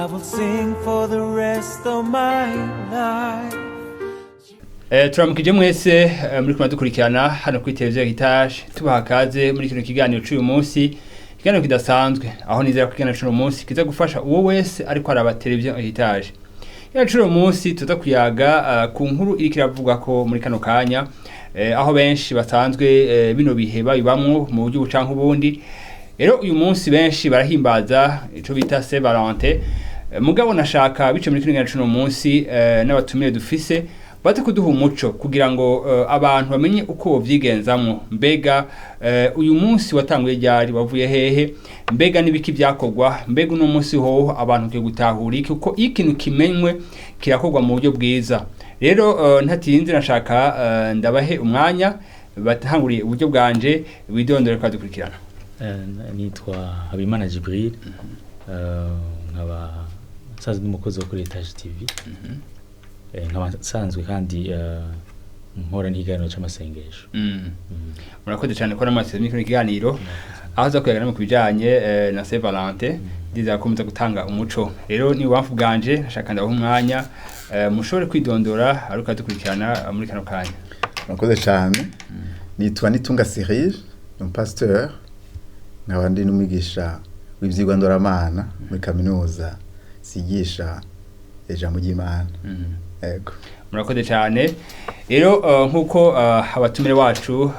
I will sing for the rest of my life. Turamukije mwese muri kumadukurikirana hano kuri televiziyo Heritage tubaha kaze muri kino kiganiro cy'uyu munsi, ikiganiro kidasanzwe aho nizera ko ikiganiro cy'uyu munsi kiza gufasha uwo wese ariko araba televiziyo Heritage. Ikiganiro cy'uyu munsi tuza kuyaga ku nkuru iri kiravugwa ko muri kano kanya aho benshi basanzwe bino bihe babibamwo mu buryo bucanka ubundi. Rero uyu munsi benshi barahimbaza ico bita Saint Valentin. Mugabo nashaka bice muri kino kiganiro cy'uyu munsi n'abatumire dufise bate kuduha umuco kugira ngo abantu bamenye uko bovyigenzamwo. Mbega uyu munsi watanguye ryari, wavuye hehe, mbega nibiki byakogwa, mbega uno munsi hoho abantu ke gutahura iki uko ikintu kimenywe kirakogwa mu buryo bwiza. Rero ntatinze nashaka ndabahe umwanya batanguriye uburyo bwanje widondore kwadukurikirana. Nitwa Habimana Jibril, nkaba nsanzwe n'umukozi wo kuri Heritage TV. Nkaba nsanzwe kandi nkora n'ikiganiro c'amasengesho. Murakoze cyane ko namaseze n'ikino kiganiro aho za kuyagana mu kubijanye na Saint Valentin ndiza komeza gutanga umuco. Rero ni wamfu bwanje nashaka ndaho umwanya mushobore kwidondora aruka dukurikirana muri kano kanya. Murakoze cyane. Nitwa Nitunga Cyril, un pasteur, nkaba ndi n'umwigisha w'ivyigwa ndoramana muri kaminuza sigisha ijambo ry'Imana. Ego. Murakoze cyane. Rero nkuko abatumire bacu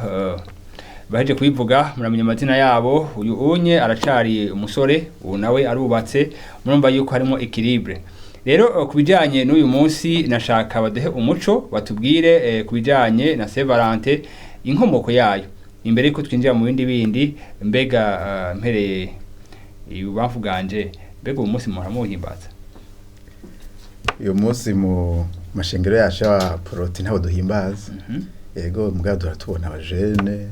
baje kubivuga muramenya amazina yabo. Uyu unye aracari umusore, ubu nawe arubatse, murumva yuko harimo equilibre. Rero kubijanye n'uyu munsi nashaka badehe umuco batubwire kubijanye na Saint Valentin inkomoko yayo. Imbere ko twinjira mu bindi mbega mpereye ibubamfu bwanje, mbega uyu munsi muhimbaza. Uyu munsi mu mashengero yacu ya Poroti ntaho duhimbaza. Yego mugabo duratubona abajene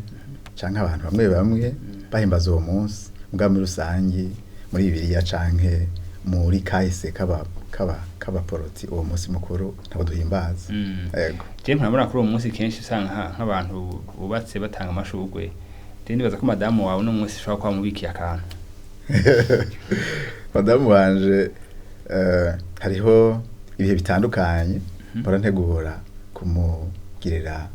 canke abantu bamwe bahimbaza uwo munsi, mugabo muri rusangi muri Bibiliya canke muri kahise kaba Poroti uwo munsi mukuru ntaho duhimbaza. Yego. Je mpamura kuri uwo munsi kenshi usanga nk'abantu bubatse batanga amashugwe. Je ndibaza ko madamu wawe no munsi shaka kwa mubikiye akantu. Madamu wanje hariho ibihe bitandukanye mpora ntegura kumugirira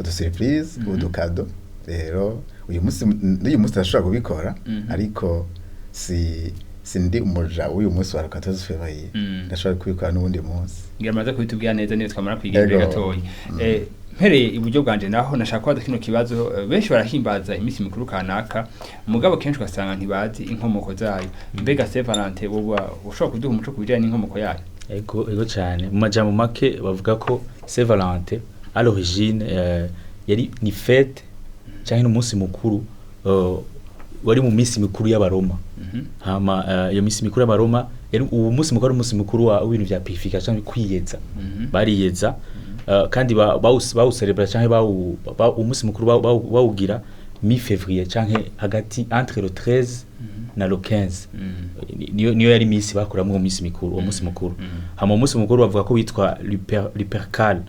udusurprise udukado. Rero uyu munsi ndashobora kubikora, ariko sindi umuja uyu munsi wa 14 February, ndashobora kubikora n'ubundi munsi. Ngiramaze kubitubwira neza niyo twamara kwigira gatoyi. Mpereye iburyo bwanje naho nashaka kwaza kino kibazo. Benshi barahimbaza iminsi mikuru kanaka, mugabo kenshi ugasanga ntibazi inkomoko zayo. Mbega Saint Valentin ushobora kuduha umuco kubijanye n'inkomoko yayo? Ego cyane. Mu majambo make bavuga ko Saint Valentin à l'origine yari ni fête cyangwa n'umunsi mukuru wari mu minsi mikuru y'abaroma. Hama iyo minsi mikuru y'abaroma yari uwo munsi mukuru, umunsi mukuru w'ibintu vya purification, kwiyeza. Bariyeza kandi bawucelebrate cyangwa umunsi mukuru bawugira mi février cyangwa hagati entre le 13 na le 15. Niyo yari minsi bakuramo uwo munsi mukuru, uwo munsi mukuru. Hama umunsi mukuru bavuga ko witwa Lupercal.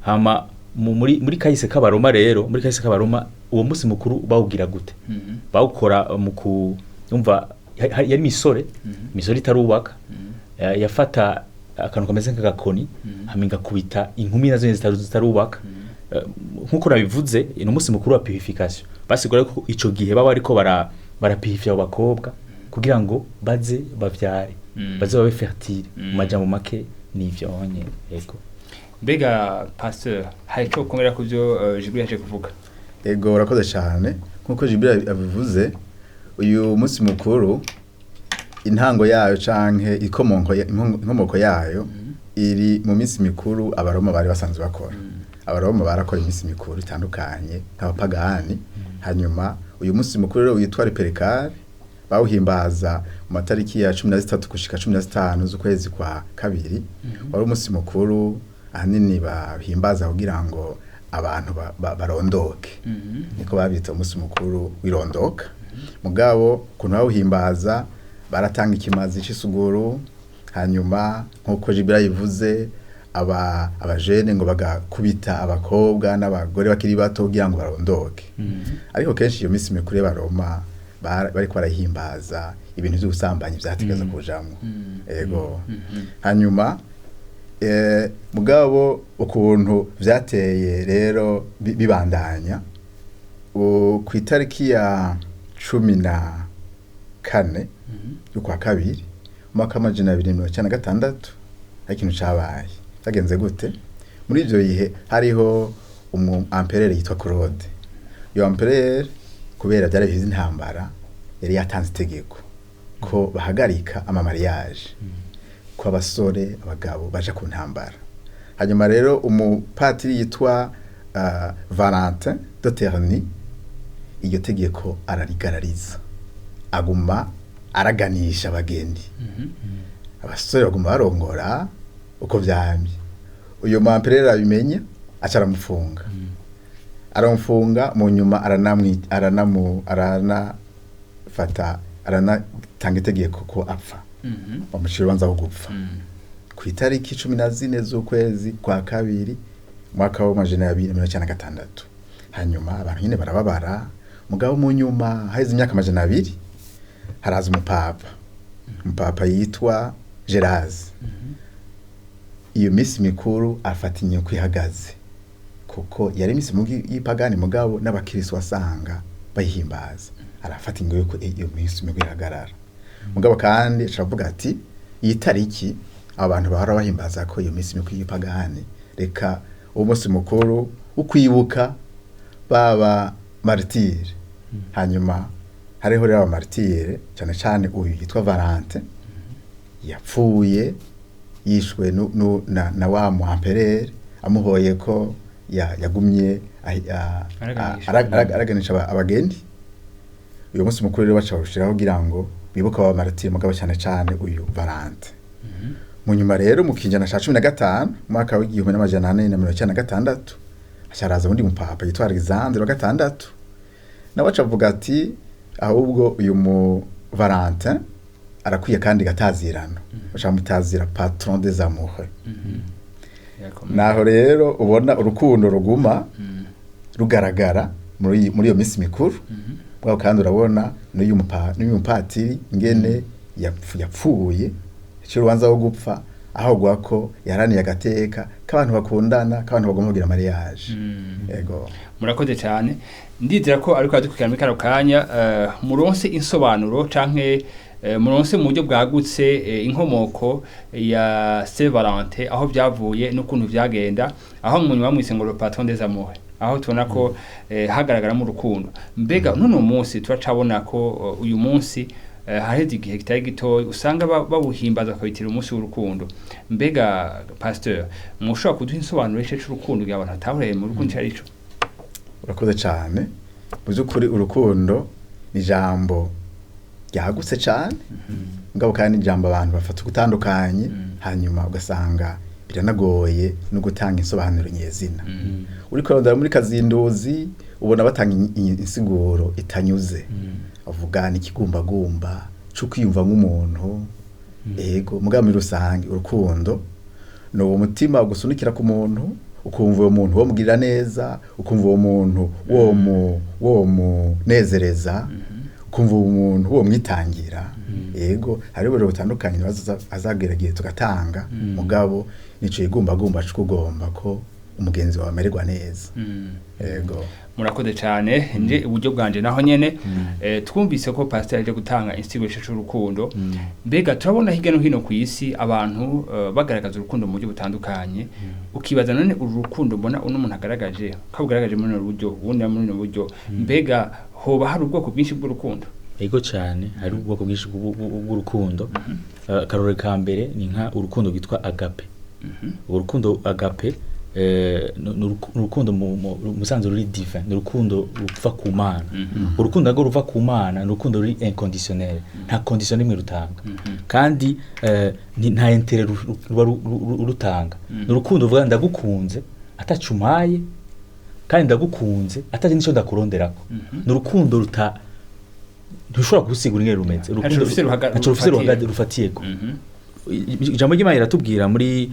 Hama muri kahise k'abaroma rero, muri kahise k'abaroma uwo munsi mukuru bawugira gute? Bawukora mu kumva yari misore itarubaka, yafata akantu kameze nk'agakoni haminga kubita inkumi nazo zitarubaka. Nkuko nabivuze ni umunsi mukuru wa purification. Basigura ko ico gihe baba ariko barapurifya abakobwa kugira ngo baze bavyare, baze babe fertile. Mu majambo make nivyo onye. Ego. Mbega pasteur hari cyo kongera kuvyo Jibril yaje kuvuga? Ego urakoze cyane. Nkuko Jibril abivuze, uyu munsi mukuru intango yayo canke inkomoko yayo iri mu minsi mikuru abaroma bari basanzwe bakora. Abaroma barakora iminsi mikuru itandukanye nk'abapagani. Hanyuma uyu munsi mukuru rero witwa Lupercal bawuhimbaza mu matariki ya 13 gushika 15 z'ukwezi kwa kabiri. Wari umunsi mukuru ahanini bahimbaza kugira ngo abantu barondoke. Niko babita umunsi mukuru wirondoka. Mugabo kuno bawuhimbaza baratanga ikimazi c'isuguru, hanyuma nkuko Jibira yivuze abajene ngo bagakubita abakobwa n'abagore bakiri bato kugira ngo barondoke. Ariko kenshi iyo minsi mikuru y'abaroma bariko barahimbaza ibintu by'ubusambanyi byategeza kujamwo ego hanyuma mugabo ukuntu vyateye rero bibandanya ku itariki ya 14 y'ukwa kabiri umwaka wa 2026 ikintu cabaye cyagenze gute muri ivyo gihe hariho empereur yitwa Claude iyo empereur kubera byari bihize intambara yari yatanze itegeko ko bahagarika amamariage ko abasore abagabo baje ku ntambara hanyuma rero umupatiri yitwa Valentin de Terny iryo tegeko ararigarariza aguma araganisha abagendi abasore baguma barongora uko vyamye uyo mamperera abimenye acaramufunga aramufunga mu nyuma aranatanga itegeko ko apfa bamushira ubanza wo gupfa ku itariki 14 z'ukwezi kwa kabiri mwaka wa 2026 hanyuma abantu nyine barababara mugabo mu nyuma haize imyaka 200 haraza umupapa yitwa Gerazi iyo misi mikuru afatinye kwihagaze kuko yari misi y'ipagani mugabo n'abakristo wasanga bayihimbaza arafatinye yuko iyo misi mikuru ihagarara mugabo kandi acavuga ati iyi tariki abantu bahora bahimbaza ko iyo misi mikuru y'ipagani reka uwo munsi mukuru ukwibuka baba martyr hanyuma hariho rero martyr cyane cyane uyu yitwa Valentin yapfuye yishwe na wa muhamperere amuhoye ko yagumye araganisha abagendi uyu munsi mukuru rero bacabushiraho kugira ngo bibuka aba martyr mugabo cyane cyane uyu Valentin mu nyuma rero mu kinjana ca 15 mwaka wa 1496 asharaza undi mupapa yitwa Alexandre wa gatandatu nawe acavuga ati ahubwo uyu mu Valentin arakwiye kandi gatazirano bacamutazira patron des amoureux naho rero ubona urukundo ruguma rugaragara muri iyo misi mikuru bwa kandi urabona n'uyu mupatiri ngene yapfuye cy'urubanza wo gupfa aho gwako yaraniye agateka k'abantu bakundana k'abantu bagomba kugira mariage yego murakoze cyane ndizera ko ariko adukurikirana muri kano kanya muronse insobanuro canke muronse mu buryo bwagutse inkomoko ya Saint Valentin aho byavuye n'ukuntu vyagenda aho mu nyuma mwise ngo le patron des amours aho tubona ko hagaragara mu rukundo mbega none umunsi turacabona ko uyu munsi haheze igihe kitari gitoya usanga babuhimbaza bakabitira umunsi w'urukundo mbega pasteur mushobora kuduha insobanuro y'icyo cy'urukundo kugira abantu batahureye mu rukundo cyari ico urakoze cyane mu by'ukuri urukundo ni ijambo ryagutse cyane ngabo kandi ijambo abantu bafata gutandukanye hanyuma ugasanga biranagoye no gutanga insobanuro nyezina uri kurondera muri kazinduzi ubona batanga insiguro itanyuze avuga n'ikigumbagumba cyo kwiyumva nk'umuntu ego mugambi rusange urukundo no umutima gusunikira ku muntu ukumva uwo muntu wo mugirira neza ukumva uwo muntu wo mu nezereza ukumva uwo muntu wo mwitangira ego hari bero butandukanye azageragiye tugatanga mugabo nico yigumbagumba cyo kugomba ko umugenzi wawe amererwa neza ego murakoze cyane nje uburyo bwanje naho nyene twumvise ko pastor yaje gutanga insigisho cy'urukundo mbega turabona hirya no hino ku isi abantu bagaragaza urukundo mu buryo butandukanye ukibaza none urukundo mbona uno muntu agaragaje kabugaragaje muri no buryo ubundi muri no buryo mbega hoba hari ubwoko bwinshi bw'urukundo ego cyane hari ubwoko bwinshi bw'urukundo karore ka mbere ni nka urukundo rwitwa agape urukundo agape nurukundo musanze ruri divin nurukundo ruva ku Mana urukundo ngo ruva ku Mana nurukundo ruri inconditionnel nta condition imwe rutanga kandi nta intérêt rutanga nurukundo vuga ndagukunze atacumaye kandi ndagukunze ataje nico ndakuronderako nurukundo ntushobora gusigura ingere rumeze urukundo rufite rufatiyeko ijambo ry'Imana iratubwira muri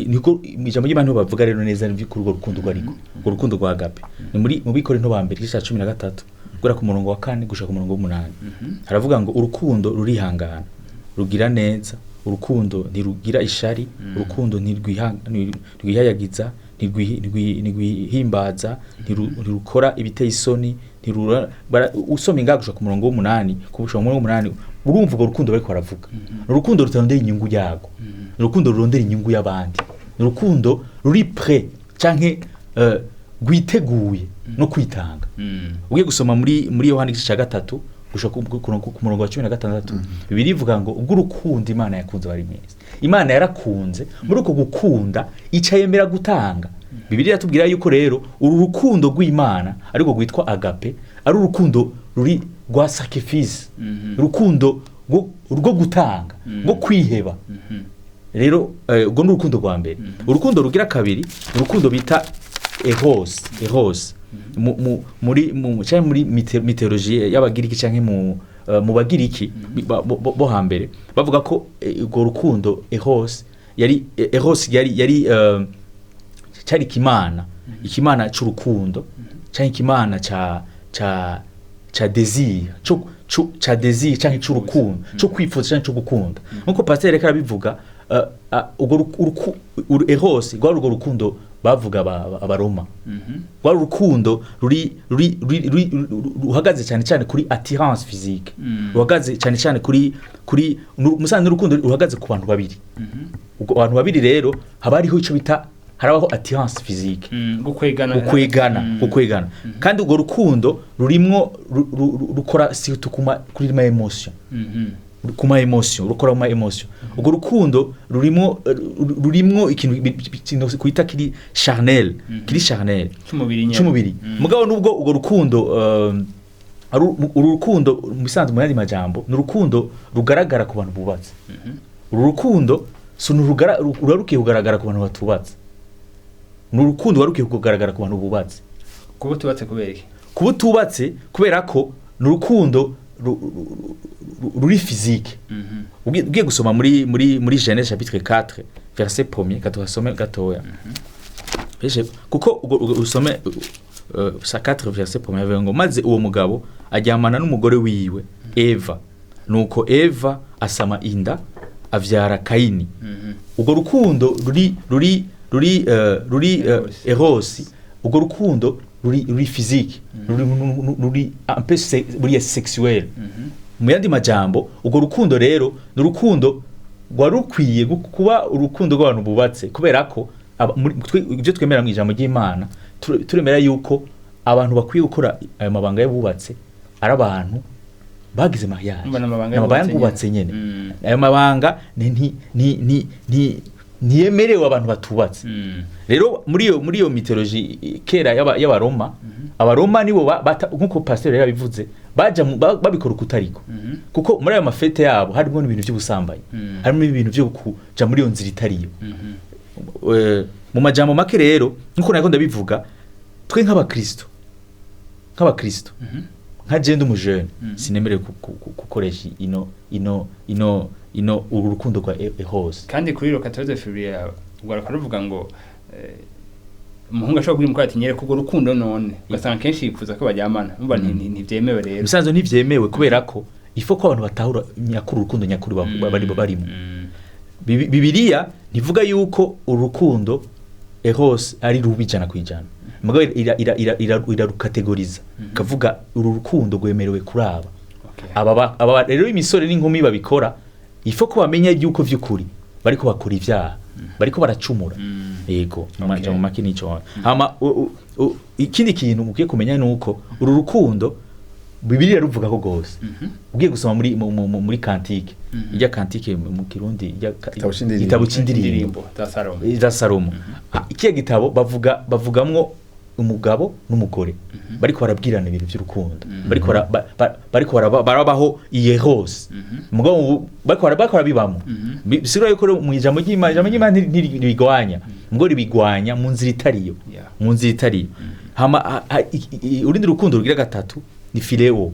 niko ijambo ry'Imana bavuga rero neza kuri urwo rukundo rwariko urwo rukundo rwa agape ni mu Bikorinto ba mbere 13 gura ku murongo wa 4 gushaka ku murongo wa 8 haravuga ngo urukundo rurihangana rugira neza urukundo ntirugira ishari urukundo ntirwihayagiza ntirwihimbaza ntirukora ibiteye isoni usoma ingaga gushaka ku murongo wa 8 kubusha mu murongo wa 8 urumva urwo rukundo bariko baravuga urukundo rutarondera inyungu yago urukundo rurondera inyungu y'abandi urukundo ruri prêt canke gwiteguye no kwitanga ugiye gusoma muri Yohana igice cya 3 gushaka ku murongo wa 16 Bibiliya ivuga ngo ubwo urukundo Imana yakunze bari mwese Imana yarakunze muri uko gukunda ica yemera gutanga Bibiliya tubwira yuko rero uru rukundo rw'Imana ariko gwitwa agape ari urukundo ruri rwa sacrifice urukundo rwo gutanga rwo kwiheba rero ubwo ni urukundo rwa mbere urukundo rugira kabiri urukundo bita eros muri mythologie y'abagiriki canke mu bagiriki bo hambere bavuga ko urwo rukundo eros yari cyari ikimana c'urukundo canke ikimana ca désir ca désir canke c'urukundo cyo kwifuza canke cyo gukunda nkuko pasteur reka bivuga urwo eros rwari urwo rukundo bavuga abaroma rwari urukundo ruhagaze cyane kuri attirance physique ruhagaze cyane kuri musanze urukundo ruhagaze ku bantu babiri abantu babiri rero haba hariho ico bita harabaho attirance physique gukwegana kandi urwo rukundo rurimwo rukora situkuma kuri ma emotion kuma emotion rukora ma emotion urwo rukundo rurimwo ikintu kwita kiri charnel cy'umubiri mugabo nubwo urwo rukundo urukundo musanzwe mu yandi majambo n'urukundo rugaragara ku bantu bubatse urukundo urarukiye kugaragara ku bantu batubatse n'urukundo warukiye kugaragara ku bantu bubatse kuba tubatse kubera iki kuba tubatse kubera ko n'urukundo ruri physique ugiye gusoma muri Genèse chapitre 4 verset 1 katusome gatoya kuko usome sa 4 verset 1 avuga ngo maze uwo mugabo ajyamana n'umugore wiwe Eva nuko Eva asama inda avyara Kaini ubwo rukundo ruri eros ubwo rukundo ruri physique ruri un peu sexuel mu yandi majambo ubwo rukundo rero n'urukundo rwarukwiye kuba urukundo rw'abantu bubatse kubera ko ibyo twemera mu ijambo ry'Imana turemera yuko abantu bakwiye gukora ayo mabanga y'abubatse ari abantu bagize mariage n'amabanga y'abubatse nyene ayo mabanga niyemerewe abantu batubatse rero muri iyo mythologie kera y'abaroma abaroma nibo nkuko pasteur yabivuze baja babikora kutariko kuko muri ayo mafete yabo harimo ibintu by'ubusambanyi harimo ibintu byo kuja muri iyo nzira itariyo mu majambo make rero nkuko nako ndabivuga twe nk'abakristo nka jende umujene sinemereye gukoresha ino uru rukundo rwa eros kandi kuri ro 14 février ugara ruvuga ngo umuhungu ashobora kuri mukati nyere kugo rukundo none ugasanga kenshi yifuza ko bajyamana umva ntivyemewe rero bisanzwe ntivyemewe kubera ko ifo ko abantu batahura nyakuru urukundo nyakuri barimo Bibiliya ntivuga yuko urukundo eros ari rubi jana kwijana mugabo irarukategoriza kavuga uru rukundo rwemerewe kuraba aba rero imisore n'inkumi babikora ifo ko bamenya yuko vy'ukuri bariko bakora ivyaha bariko baracumura yego mu makini cyo hama ikindi kintu mugiye kumenya nuko uru rukundo Bibiliya ruvuga ko gose ugiye gusoma muri kantike ijya kantike mu Kirundi igitabo c'indirimbo za Salomo ikiye gitabo bavugamwo umugabo n'umugore bariko barabwirana ibintu by'urukundo bariko barabaho iyeros umugabo bariko barabibamo bisiro yuko mu ijambo ry'Imana ntibigwanya umugore bigwanya mu nzira itariyo hama urindi rukundo rugira gatatu ni phileo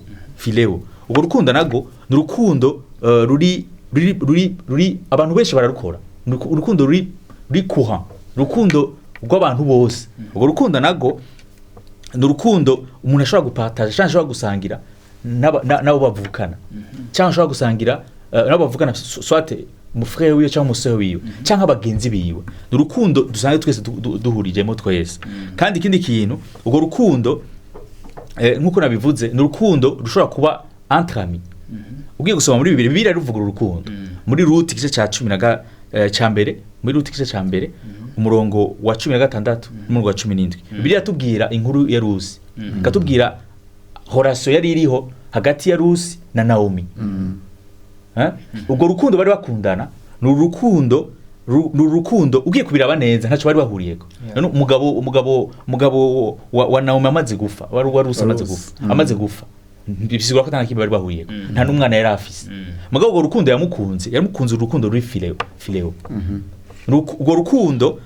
ubwo rukundo nago ni urukundo ruri abantu benshi bararukora urukundo ruri kuha rukundo rw'abantu bose ubwo rukundo nago n'urukundo umuntu ashobora gupataje cyangwa ashobora gusangira nabo bavukana cyangwa ashobora gusangira nabo bavukana swate umufrere wiwe cyangwa umusore wiwe cyangwa abagenzi biwe n'urukundo dusanzwe twese duhurijemo twese kandi ikindi kintu ubwo rukundo nkuko nabivuze n'urukundo rushobora kuba entre amis ugiye gusoma muri Bibiliya ruvuga urukundo muri Ruti igice cya 10 cya mbere muri Ruti igice cya mbere umurongo wa 16 n'umurongo wa 17 Bibiliya tubwira inkuru ya Rusi katubwira Horacio yari iriho hagati ya Rusi na Naomi ubwo rukundo bari bakundana n'urukundo ugiye kubiraba neza ntacyo bari bahuriyeko umugabo wa Naomi amaze gufa wari Rusi amaze gufa bisigura ko nta bari bahuriyeko nta n'umwana yari afise mugabo ubwo rukundo yamukunze urukundo ruri fileo urwo rukundo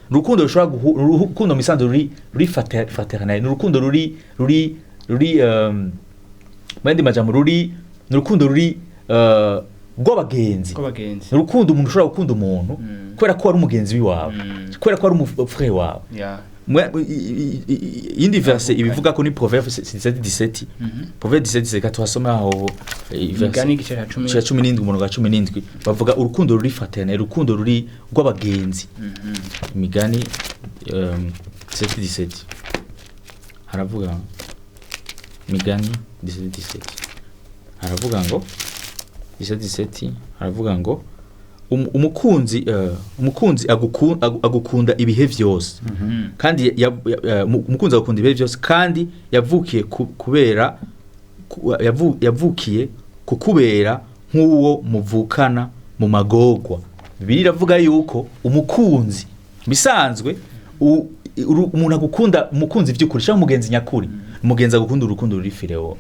rushobora urukundo misanzu ruri fraternel n'urukundo ruri bandi majambo n'urukundo ruri rw'abagenzi n'urukundo umuntu ushobora gukunda umuntu kubera ko ari umugenzi wawe kubera ko ari umufrère wawe indi verse ibivuga ko ni Proverbe 17:17 Proverbe 17 twasoma aho Imigani gice cya 17 umurongo wa 17 bavuga urukundo ruri fraternel urukundo ruri rw'abagenzi Imigani 17:17 haravuga Imigani 17:17 haravuga ngo 17 haravuga ngo umukunzi agukunda ibihe byose kandi umukunzi agukunda ibihe byose kandi yavukiye kukubera nk'uwo muvukana mu magorwa Bibiliya iravuga yuko umukunzi bisanzwe umuntu agukunda umukunzi by'ukuri cyangwa umugenzi nyakuri umugenzi agukunda urukundo ruri fileo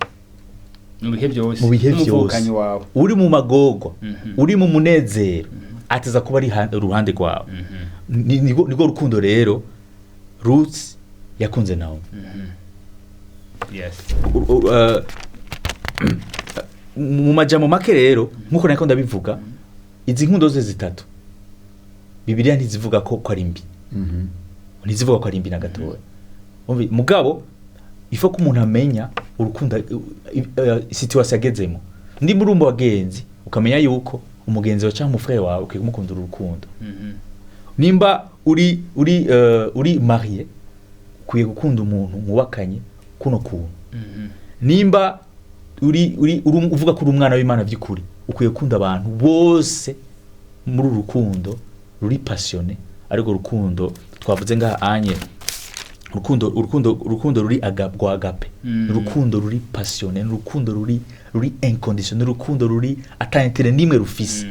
mu bihe byose umuvukanye wawe uri mu magorwa uri mu munezero ateza kuba ari uruhande rwawe niko rukundo rero Ruth yakunze nawe mu majambo make rero nkuko nako ndabivuga izi nkundo ze zitatu Bibiliya ntizivuga ko ari mbi ntizivuga ko ari mbi na gatoya mugabo ifo ko umuntu amenya urukundo situation agezemo ndi muri umbo bagenzi ukamenya yuko umugenzi wa cyangwa umufrère wawe ukimukunda urukundo nimba uri marié kuye gukunda umuntu mubakanye kuno kuntu nimba uri uvuga ko uri umwana w'Imana by'ukuri ukwiye gukunda abantu bose muri urukundo ruri passionné ariko urukundo twavuze ngaha anye urukundo ruri agape urukundo ruri passionné urukundo ruri inconditionnel urukundo ruri atayintere nimwe rufise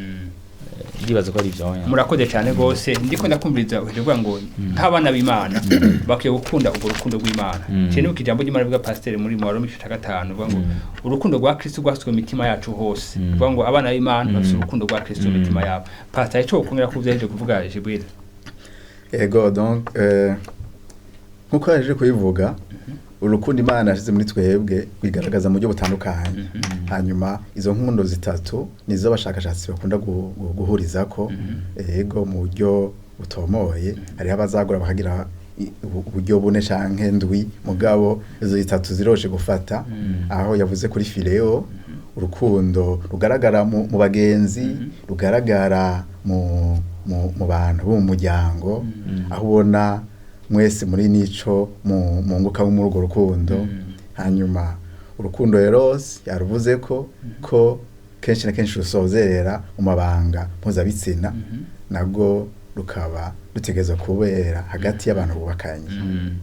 ndibaza ko ari byo murakoze cyane gose ndiko ndakumviriza uvuga ngo nk'abana b'Imana bakiye gukunda ubwo rukundo rw'Imana cyane uko ijambo ry'Imana bivuga pasteur muri mu Waroma 5 uvuga ngo urukundo rwa Kristo rwaswe mu mitima yacu hose uvuga ngo abana b'Imana bafite urukundo rwa Kristo mu mitima yabo pasteur ico ukongera kuvyeje kuvuga Jibril ego donc nkuko yaje kuyivuga urukundo Imana yashize muri twebwe bigaragaza mu buryo butandukanye hanyuma izo nkundo zitatu nizo abashakashatsi bakunda guhuriza ko ego mu buryo butomoye hari abazagura bakagira uburyo bune canke ndwi mugabo izo zitatu ziroshe gufata aho yavuze kuri fileo urukundo rugaragara mu bagenzi rugaragara mu bantu bo mu muryango aho ubona mwese muri nico mu nguka muri urwo rukundo hanyuma urukundo Eros yaruvuze ko kenshi na kenshi rusozerera mu mabanga mpuzabitsina nabwo rukaba rutegezwa kubera hagati y'abantu bubakanye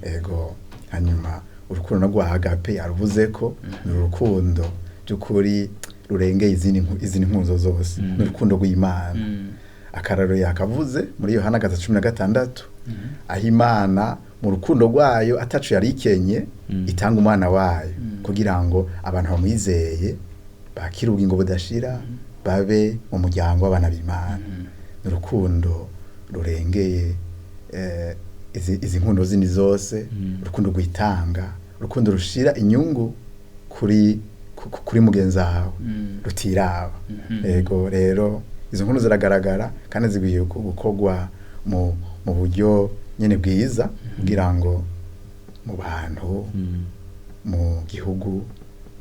ego hanyuma urukundo rwa agape yaruvuze ko ni urukundo by'ukuri rurengeye izindi nkunzo zose n'urukundo rw'Imana akararo yakavuze muri Yohana 16 aho Imana mu rukundo rwayo atacu yari ikenye itanga umwana wayo kugira ngo abantu bamwizeye bakire ubugingo budashira babe mu muryango w'abana b'Imana n'urukundo rurengeye izi nkundo zindi zose urukundo rwitanga urukundo rushira inyungu kuri mugenzi wawe rutiraba ego rero izo nkundo ziragaragara kandi zigwiye gukorwa mu buryo nyene bwiza kugira ngo mu bantu gihugu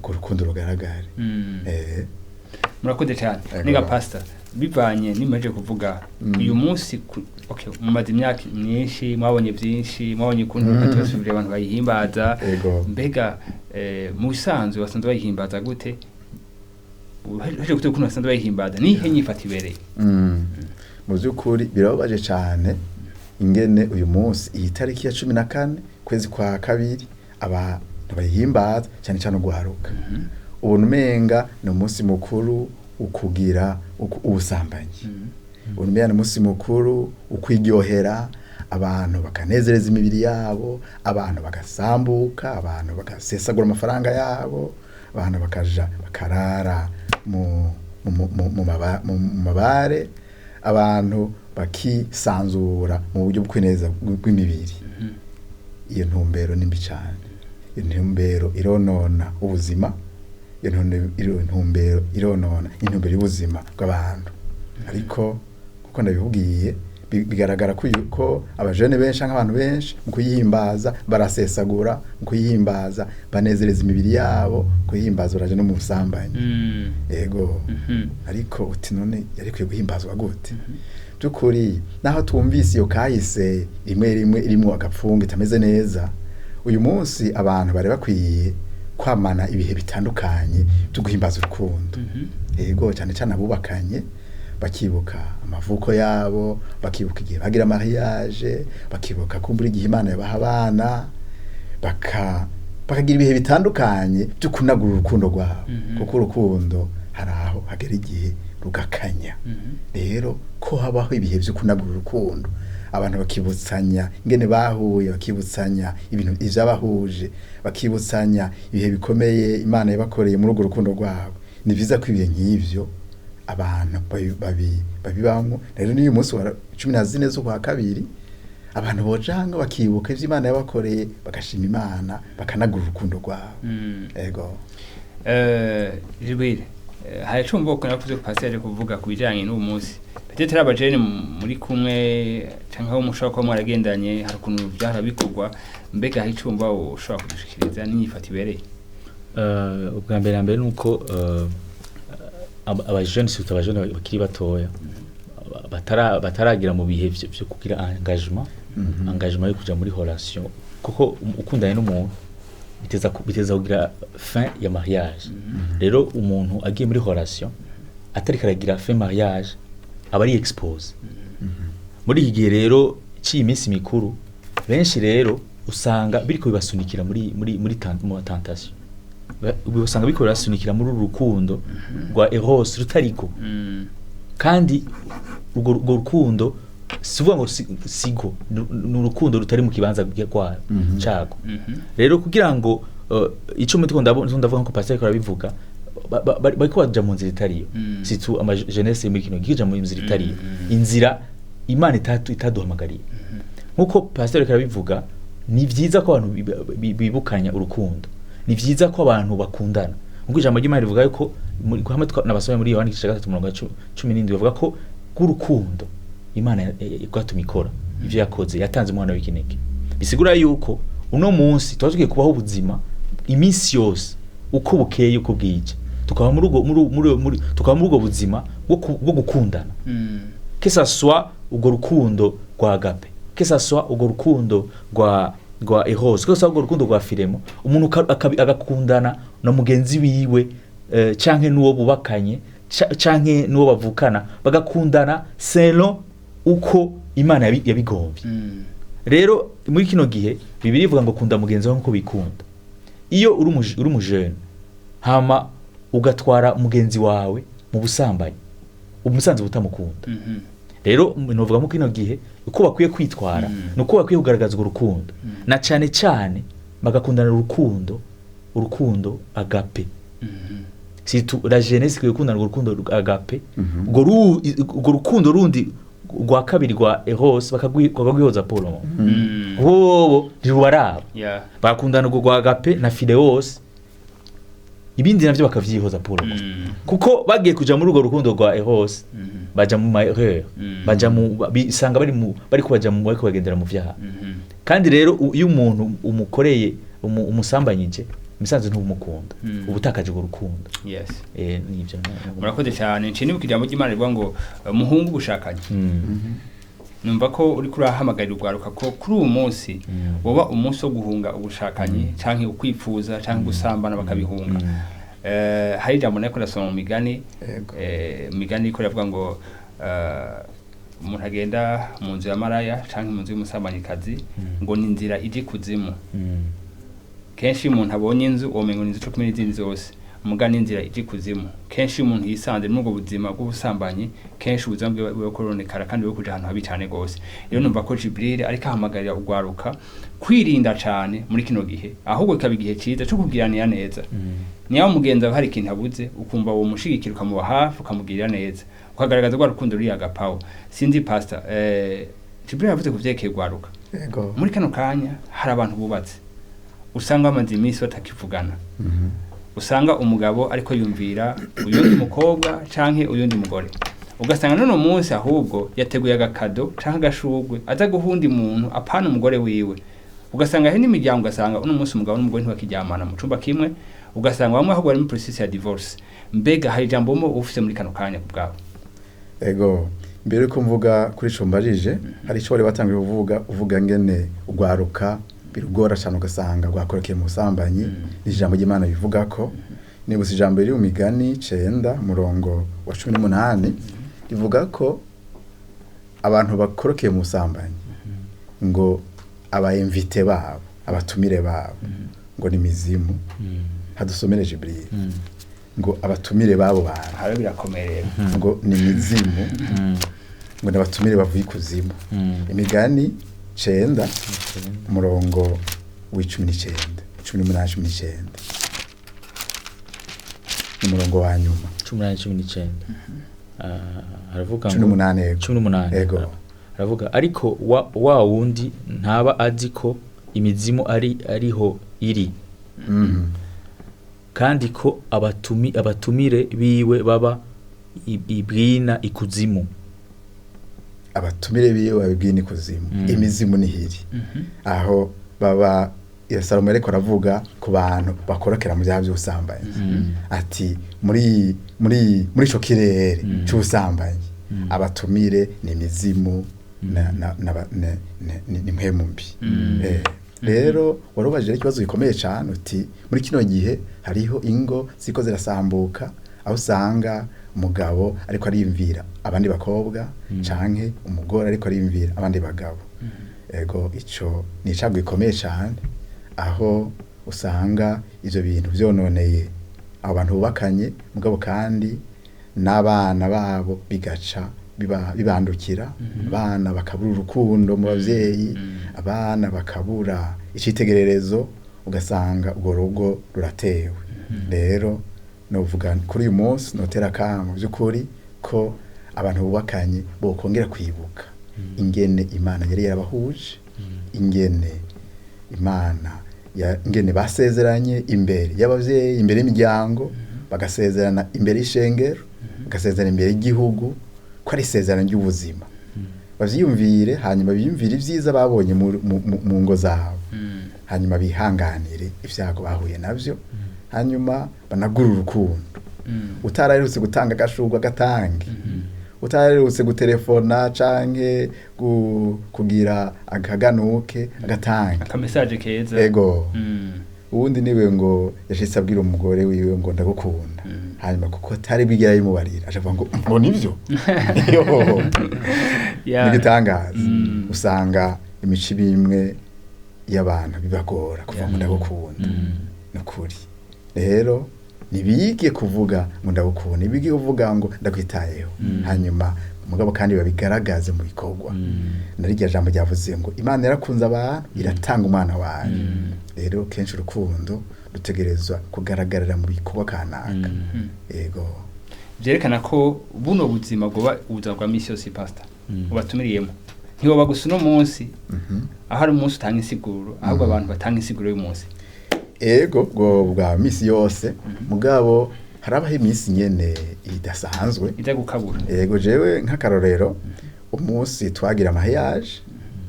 urwo rukundo rugaragare. murakoze cyane Ego. niga pastor bivanye nimeje kuvuga uyu munsi okay mumaze imyaka myinshi mwabonye byinshi mwabonye kuntu batosubire abantu bayihimbaza Ego. mbega mu bisanzwe basanzwe bayihimbaza gute uheje gute kuntu basanzwe bayihimbaza nihe nyifata ibereye mu by'ukuri birababaje cyane ingene uyu munsi iyi tariki ya 14 kwezi kwa kabiri abantu bayihimbaza cyane cyane ugwaruka ubona umenga ni umunsi mukuru ukugira ubusambanyi ubona umenga ni umunsi mukuru ukwiryohera abantu bakanezereza imibiri yabo abantu bagasambuka abantu bagasesagura amafaranga yabo abantu bakaja bakarara mu mabare abantu bakisanzura mu buryo bw'ineza bw'imibiri iyo ntumbero nimbi cyane iyo ntumbero ironona ubuzima iyo ntumbero ironona intumbero y'ubuzima bw'abantu ariko kuko ndabibwiye bigaragara ko abajene benshi nk'abantu benshi mu kuyihimbaza barasesagura mu kuyihimbaza banezereza imibiri yabo kuyihimbaza uraje no mu busambanyi yego ariko uti none yari kwiye guhimbazwa gute byukuri naho twumvise iyo kahise rimwe irimo agapfunga itameze neza uyu munsi abantu bari bakwiye kwamana ibihe bitandukanye byo guhimbaza urukundo yego cyane cyane abubakanye bakibuka amavuko yabo bakibuka igihe bagira mariage bakibuka kumbura igihe Imana yabaha abana bakagira ibihe bitandukanye byo kunagura urukundo rwabo kuko urukundo hari aho hagera igihe rugakanya rero ko habaho ibihe byo kunagura urukundo abantu bakibutsanya ingene bahuye bakibutsanya ibintu ivyabahuje bakibutsanya ibihe bikomeye Imana yabakoreye muri urwo rukundo rwabo ni vyiza ko ibihe nk'ivyo abantu babibamwo rero n'uyu munsi wa 14 z'ukwa kabiri abantu bojanga bakibuka ivyo Imana yabakoreye bagashima Imana bakanagura urukundo rwabo ego Jibire hari cumbo ko nakuze ku passer kuvuga kubijanye n'uwo munsi peut-être abajene muri kumwe canka ho mushaka ko mwaragendanye hari kuntu byarabikorwa mbega hari cumba ushaka kudushikiriza n'ifata ibereye ubwa mbere nuko abajene surtout abajene bakiri batoya bataragira mu bihe byo kugira engagement yo kuja muri relation kuko ukundanye n'umuntu biteza kugira fin ya mariage rero umuntu agiye muri relation atari karagira fin mariage aba ari expose muri iki gihe rero cy'iminsi mikuru benshi rero usanga biriko bibasunikira muri tentation usanga biriko bibasunikira muri urukundo rwa eros rutariko kandi urwo rukundo sivuga ngo sigo n'urukundo rutari mu kibanza kwa cyago rero kugira ngo ico mutiko ndavuga ko pastor arabivuga bariko baja mu nzira itariyo situ ama jeunesse muri kino gija mu nzira itariyo inzira Imana itaduhamagariye nkuko pastor arabivuga ni vyiza ko abantu bibukanya urukundo ni vyiza ko abantu bakundana nkuko ijambo ry'Imana rivuga yuko hamwe n'abasomye muri Yohana 3:17 bavuga ko urukundo Imana igwatumye ikora ivyo yakoze yatanze umwana w'ikinege bisigura yuko uno munsi twazukiye kubaho ubuzima iminsi yose uko bukeye uko bwije tukaba muri ubwo buzima bwo gukundana que ça soit ubwo rukundo rwa agape que ça soit ubwo rukundo rwa eros que ça soit ubwo rukundo rwa filemo umuntu agakundana na mugenzi wiwe canke nuwo bubakanye canke nuwo bavukana bagakundana selon uko Imana yabigombye rero muri kino gihe Bibiliya ivuga ngo kunda mugenzi wawe nkuko bikunda iyo uri umujene hama ugatwara mugenzi wawe mu busambanyi umusanze butamukunda rero novuga mu kino gihe uko bakwiye kwitwara nuko bakwiye kugaragaza urukundo na cyane cyane bagakundana urukundo agape situ la jeunesse kwiye kundana urukundo agape ubwo rukundo rundi rwa kabiri rwa eros bakagwihoza Paulo bobo riwaraba bakundana urwo rwa agape na phileos ibindi navyo bakavyihoza Paulo kuko bagiye kuja muri urwo rukundo rwa eros baja mu erreur baja mu bisanga bari kubaja mu bariko bagendera mu vyaha kandi rero iyo umuntu umukoreye umusambanyije imisanzu ntubumukunda uba utakaje urwo rukundo yes nibyo murakoze cyane nci nibuka ijambo ry'Imana rivuga ngo muhungu gushakanye numva ko uri kurahamagarira urwaruka ko kuri uwo munsi woba umunsi wo guhunga ubushakanye canke ukwifuza canke gusambana bakabihunga hari ijambo nako rasoma mu migani migani iko ravuga ngo umuntu agenda mu nzu ya maraya canke mu nzu y'umusambanyikazi ngo ni inzira ije kuzimu kenshi umuntu abonye inzu omengo ni inzu cyo kumenya izindi zose umugani inzira ije kuzimu kenshi umuntu yisanze muri ubwo buzima bw'ubusambanyi kenshi ubuzima bwe koronekara kandi bwo kuja ahantu habi cyane gose rero numva ko Jibril ariko ahamagarira ugwaruka kwirinda cyane muri kino gihe ahubwo ikaba igihe cyiza cyo kugiranira neza niyo mugenza hari ikintu abuze ukumva uwo mushigikira ukamuba hafi ukamugirira neza ukagaragaza rwa rukundo ruri agapawo sinzi pastor Jibril yavuze kuvyekeye ugwaruka yego muri kano kanya hari abantu bubatse usanga amaze iminsi batakivugana usanga umugabo ariko yumvira uyundi mukobwa canke uyundi mugore ugasanga none umunsi ahubwo yateguye agakado canke agashugwe aza guhundi muntu apana umugore wiwe ugasanga he n'imiryango ugasanga uno munsi umugabo n'umugore ntibakiryamana mu cumba kimwe ugasanga bamwe ahubwo bari muri process ya divorce mbega hari ijambo mo ufise muri kano kanya kubwabo ego mbere ko mvuga kuri combajije hari ico bari batangiye uvuga ngene ugwaruka birugora cyane ugasanga rwakorokeye mu busambanyi ijambo ry'Imana bivuga ko nibuze ijambo riri mu migani 9 murongo wa 18 rivuga ko abantu bakorokeye mu busambanyi ngo abayimvite babo abatumire babo ngo ni mizimu hadusomere Jibril ngo abatumire babo bantu hari birakomerera ngo ni mizimu ngo nabatumire bavuye kuzimu imigani 9 murongo w'19 18 umurongo wa nyuma 18 aravuga 18 ego aravuga ariko wa wundi ntaba azi ko imizimu ariho iri kandi ko abatumire biwe baba ibwina ikuzimu abatumire biwe babibwini kuzimu imizimu nihiri aho baba Salomo ariko aravuga ku bantu bakorokera mu byaha by'ubusambanyi ati muri ico kirere cy'ubusambanyi abatumire ni imizimu ni mpemu mbi rero warubajije ikibazo gikomeye cyane uti muri kino gihe hariho ingo ziko zirasambuka aho usanga umugabo ariko arimvira abandi bakobwa canke umugore ariko arimvira abandi bagabo ego ico ni icago gikomeye cyane aho usanga ivyo bintu vyononeye abo bantu bubakanye mugabo kandi n'abana babo bigaca bibandukira abana bakabura urukundo mu bavyeyi abana bakabura icitegererezo ugasanga urwo rugo ruratewe rero novuga kuri uyu munsi notera kamo by'ukuri ko abantu bubakanye bokongera kwibuka ingene Imana yari yarabahuje ingene Imana ingene basezeranye imbere y'abavyeyi imbere y'imiryango bagasezerana imbere y'ishengero bagasezerana imbere y'igihugu ko ari isezerano ry'ubuzima bavyiyumvire hanyuma biyumvire ivyiza babonye mu ngo zabo hanyuma bihanganire ivyago bahuye navyo hanyuma banagura urukundo utararutse gutanga agashurwa gatange utararutse gutelefona canke kugira akaganuke agatange akamesaje keza ego ubundi niwe ngo yashitse abwira umugore wiwe ngo ndagukunda hanyuma kuko atari bwigira yimubarira acavuga ngo nivyo nigitangaza usanga imico bimwe y'abantu bibagora kuva ngo ndagukunda nukuri rero nibige kuvuga ngo ndagukunda nibige kuvuga ngo ndakwitayeho hanyuma mugabo kandi babigaragaze mu bikorwa narirya jambo ryavuze ngo Imana yarakunze abantu iratanga umwana wayo rero kenshi urukundo rutegerezwa kugaragarira mu bikorwa kanaka yego byerekana ko buno buzima bwo ubuzima bwa misi yose pastor ubatumiriyemo ntiwo bagusa no munsi aho ari umunsi utanga insiguro ahubwo abantu batanga insiguro y'umunsi ego bwa misi yose mugabo harabaho iminsi nyene idasanzwe ijya gukabura yego jewe nk'akarorero umunsi twagira amaheyaje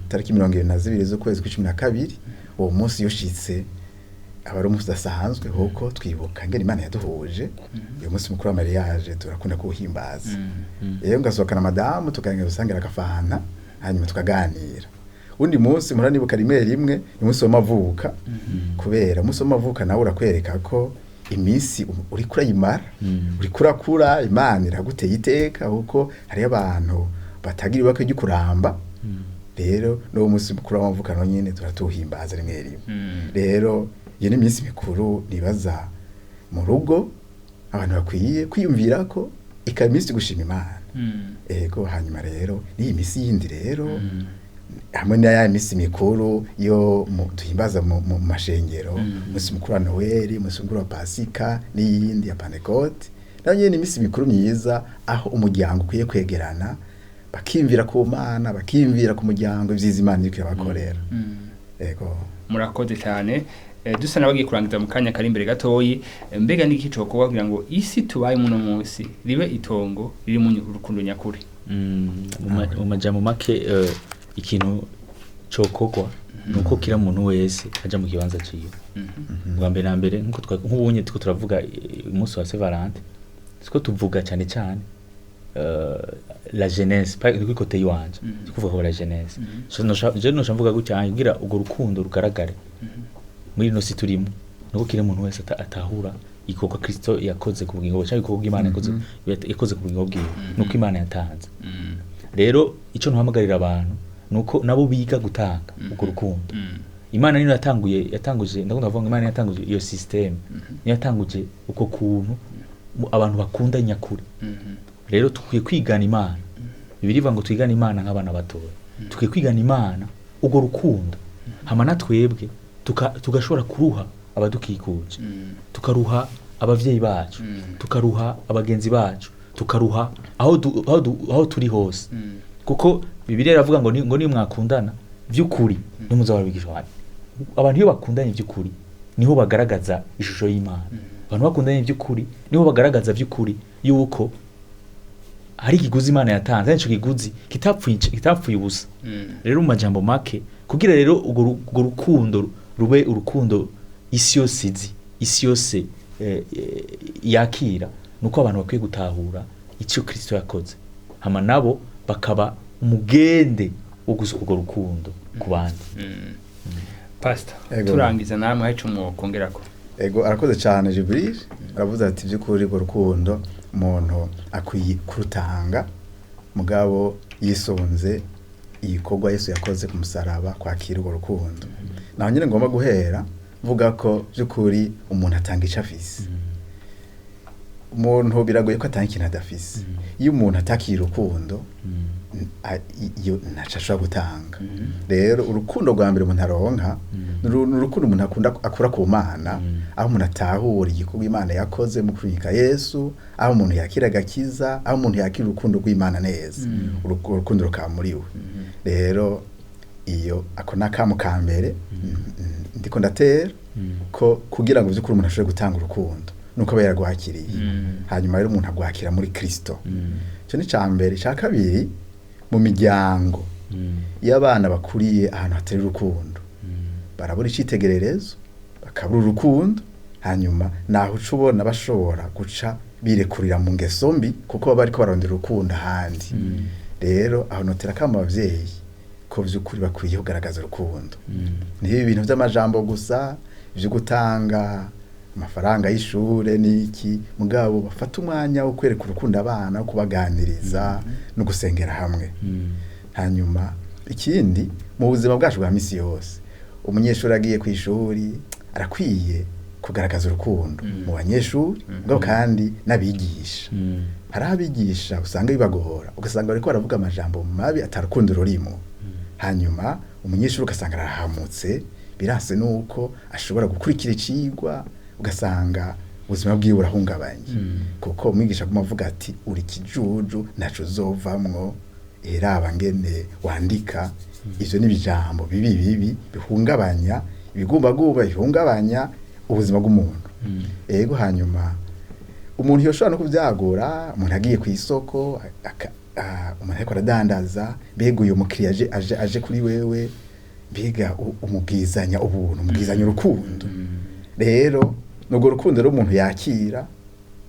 tariki 22 z'ukwezi kwa 12 uwo munsi yoshitse aba ari umunsi udasanzwe kuko twibuka ngene Imana yaduhuje uyu munsi mukuru wa mariage turakunda kuwuhimbaza rero ngasohokana madamu tukagenda gusangira agafanta hanyuma tukaganira undi munsi muranibuka rimwe umunsi w'amavuka kubera umunsi w'amavuka nawe urakwereka ko imisi uri kurayimara uri kurakura Imana iraguteye iteka kuko hari abantu batagira ibakwe ryo kuramba rero no munsi mukuru w'amavuka no nyene turatuhimbaza rimwe rero iyo ni iminsi mikuru nibaza mu rugo abantu bakwiye kwiyumvira ko ikaba iminsi gushima Imana ego hanyuma rero ni imisi yindi rero hamwe na ya misi mikuru yo duhimbaza mu mashengero umunsi mukuru wa Noel umunsi mukuru wa Pasika n'iyindi ya Pentecote nayo ni imisi mikuru myiza aho umuryango ukwiye kwegerana bakimvira ku Mana bakimvira ku muryango ivyiza Imana iriko irabakorera ego murakoze cyane dusa nabagiye kurangiza mu kanya kari imbere gatoyi mbega niki cyo kugira ngo isi tubaye muno munsi ribe itongo riri mu rukundo nyakuri mu majambo make ikintu cokogwa nuko kira muntu wese aja mu kibanza ciwe bwa mbere na mbere nk'ubunye tuko turavuga umunsi wa Saint Valentin siko tuvuga cyane cyane la jeunesse pas du côté yanje tukuvuga ko la jeunesse je no shamvuga gutya ngira ugo rukundo rugaragare muri no si turimo nuko kira muntu wese atahura ikoko Kristo yakoze ku bugingo cyangwa ikoko Imana yakoze ku bugingo bwiwe nuko Imana yatanze rero ico ntuhamagarira abantu nuko nabo biga gutanga uko rukundo Imana niyo yatanguje ndakunda kuvuga Imana yatanguje iyo system niyo yatanguje uko kuntu abantu bakunda nyakuri rero tukwiye kwigana Imana bibiriva ngo twigana Imana nk'abana batoya tukwiye kwigana Imana ugo rukundo hama natwebwe tugashobora kuruha abadukikuje tukaruha abavyeyi bacu tukaruha abagenzi bacu tukaruha aho turi hose kuko Bibiliya iravuga ngo ni mwakundana by'ukuri nimuzababigishwa abantu iyo bakundanye by'ukuri niho bagaragaza ishusho y'Imana abantu bakundanye by'ukuri niho bagaragaza by'ukuri yuko hari ikiguzi Imana yatanze n'icyo kiguzi kitapfuye ubusa rero mu majambo make kugira rero ugo rukundo rube urukundo isi yose yakira nuko abantu bakwiye gutahura icyo Kristo yakoze hama nabo bakaba umugende wo gusuka rukundo ku bandi Pastor turangiza namwe hacu mu kongerako ego arakoze cyane Jibril aravuze ati by'ukuri go rukundo umuntu akwiye kurutanga mugabo yisonze iyikorwa Yesu yakoze ku musaraba kwakira urwo rukundo naho nyine ngomba guhera mvuga ko by'ukuri umuntu atanga icyo afise umuntu biragoye ko atanga ikintu adafise iyo umuntu atakira urukundo iyo ntashobora gutanga rero urukundo rwa mbere umuntu aronka urukundo umuntu akura ku Mana aho umuntu atahura igikorwa Imana yakoze mu kunyika Yesu aho umuntu yakira agakiza aho umuntu yakira urukundo rw'Imana neza urukundo rukaba muri we rero iyo ako nakamu ka mbere ndiko ndatera ko kugira ngo by'ukuri umuntu ashobore gutanga urukundo nuko aba yaragwakiriye hanyuma rero umuntu agwakira muri Kristo cyo ni cambere cya kabiri mu miryango y'abana bakuriye ahantu hatari urukundo barabura icitegererezo bakabura urukundo hanyuma naho ucubona bashobora guca birekurira mu ngeso mbi kuko baba bariko barondera urukundo ahandi rero aho notera kama abavyeyi ko vy'ukuri bakwiye kugaragaza urukundo niho ibintu by'amajambo gusa byo gutanga amafaranga y'ishure niki mugabo bafata umwanya wo kwereka urukundo abana wo kubaganiriza no gusengera hamwe hanyuma ikindi mu buzima bwacu bwa misi yose umunyeshuri agiye ku ishuri arakwiye kugaragaza urukundo mu banyeshuri mugabo kandi nabigisha hari abigisha usanga bibagora ugasanga bariko baravuga amajambo mabi atarukundo rurimo hanyuma umunyeshuri ugasanga arahamutse birase nuko ashobora gukurikira icigwa ugasanga ubuzima bwiwe burahungabanye kuko umwigisha avuga ati uri kijuju naco uzovamwo eraba ngene wandika ivyo ni bijambo bibi bihungabanya ibigumbaguba bihungabanya ubuzima bw'umuntu ego hanyuma umuntu yoshobora no kuvyagura umuntu agiye ku isoko umuntu ariko aradandaza mbega uyu mukiriya aje kuri wewe mbega umubwizanya ubuntu umubwizanya urukundo rero nubwo rukundo rero umuntu yakira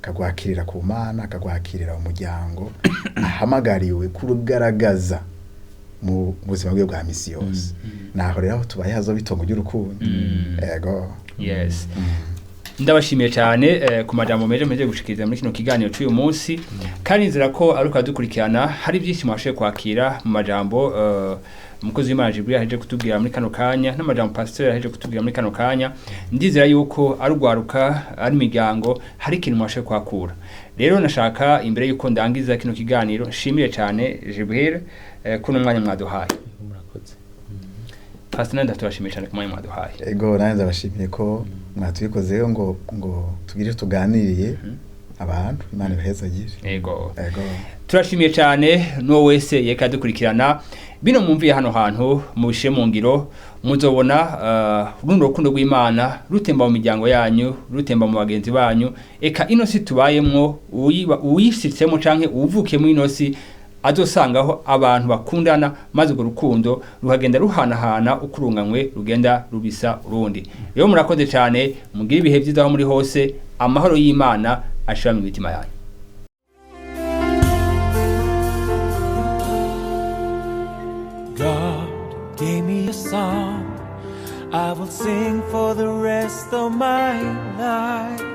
akagwakirira ku mana akagwakirira umuryango ahamagariwe kurugaragaza mu buzima bwe bwa misi yose naho rero aho tubaye hazo bitongo ry'urukundo yego yes ndabashimiye cyane ku majambo meje gushikiriza muri kino kiganiro cy'uyu munsi kandi nzira ko ari ukadukurikirana hari byinshi mwashe kwakira mu majambo umukozi w'Imana Jibril yaje kutubwira muri kano kanya n'amajambo pastor yaje kutubwira muri kano kanya ndizera yuko ari ugwaruka ari imiryango hari ikintu mwashe kwakura rero nashaka imbere yuko ndangiza kino kiganiro nshimire cyane Jibril kuno mwanya mwaduhaye murakoze pastor nanda turashimiye cyane ku mwanya mwaduhaye ego nanze abashimiye ko mwatubikozeho ngo tugire tuganiriye abantu Imana ibahezagire ego ego turashimiye cyane no wese yeka dukurikirana bino mumviye hano hantu mu bishe mu ngiro muzobona runo rukundo rw'Imana rutemba mu miryango yanyu rutemba mu bagenzi banyu eka ino si tubayemwo uyisitsemo canke uvukemo ino si azosangaho abantu bakundana maze urwo rukundo ruhagenda ruhanahana ukurunganywe rugenda rubisa urundi rero murakoze cyane mugira ibihe byiza aho muri hose amahoro y'Imana ashira mu mitima yanyu. God gave me a song I will sing for the rest of my life.